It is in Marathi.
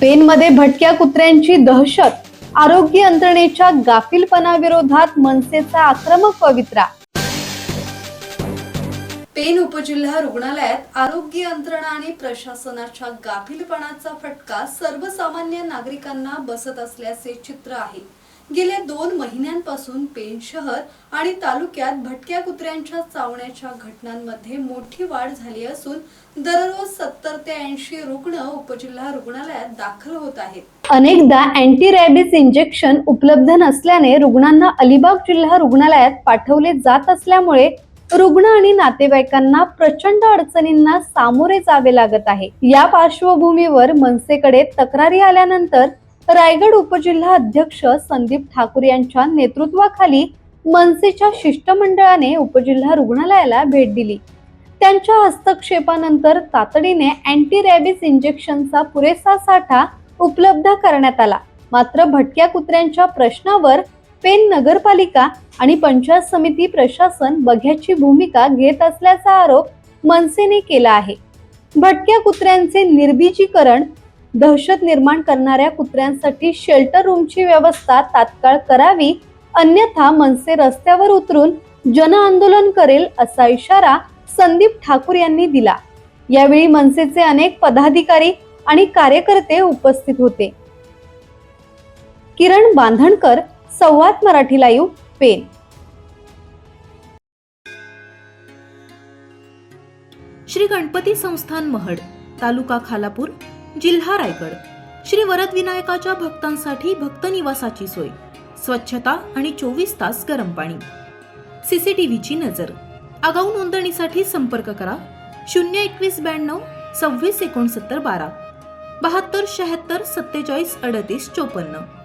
पेनमध्ये भटक्या कुत्र्यांची दहशत, आरोग्य यंत्रणेच्या गाफीलपणाविरोधात मनसेचा आक्रमक पवित्रा। पेन उपजिल्हा रुग्णालयात आरोग्य यंत्रणा आणि प्रशासनाच्या गाफीलपणाचा फटका सर्वसामान्य नागरिकांना बसत असल्याचे चित्र आहे। गेल्या 2 महिन्यांपासून पेन शहर आणि तालुक्यात भटक्या कुत्र्यांच्या चावण्याच्या घटनांमध्ये मोठी वाढ झाली असून दररोज 70 ते 80 रुग्ण उपजिल्हा रुग्णालयात दाखल होत आहेत। अनेकदा अँटी रॅबिस इंजेक्शन उपलब्ध नसल्याने रुग्णांना अलिबाग जिल्हा रुग्णालयात पाठवले जात असल्यामुळे रुग्ण आणि नातेवाईकांना प्रचंड अडचणींना सामोरे जावे लागत आहे। या पार्श्वभूमीवर मनसेकडे तक्रारी आल्यानंतर रायगड उपजिल्हा अध्यक्ष संदीप ठाकूर यांच्या नेतृत्वाखाली मनसेच्या शिष्टमंडळाने उपजिल्हा रुग्णालयाला भेट दिली। त्यांच्या हस्तक्षेपानंतर तातडीने अँटी रॅबिस इंजेक्शनचा पुरेसा साठा उपलब्ध करण्यात आला। मात्र भटक्या कुत्र्यांच्या प्रश्नावर पेन नगरपालिका आणि पंचायत समिती प्रशासन बघ्याची भूमिका घेत असल्याचा आरोप मनसेने केला आहे। भटक्या कुत्र्यांचे निर्बीजीकरण, दहशत निर्माण करणाऱ्या कुत्र्यांसाठी शेल्टर रूमची व्यवस्था तात्काळ करावी, अन्यथा मनसे रस्त्यावर उतरून जनआंदोलन करेल असा इशारा संदीप ठाकूर यांनी दिला। यावेळी मनसेचे अनेक पदाधिकारी आणि कार्यकर्ते उपस्थित होते। किरण बांधणकर, संवाद मराठी लाईव्ह, पेन। श्री गणपती संस्थान महड, तालुका खालापूर, जिल्हा रायगड। श्री वरद विनायकाच्या भक्तांसाठी भक्त निवासाची सोय, स्वच्छता आणि 24 तास गरम पाणी, सीसीटीव्हीची नजर। आगाऊ नोंदणीसाठी संपर्क करा 02192 26 69 12 72 76 47 38 54।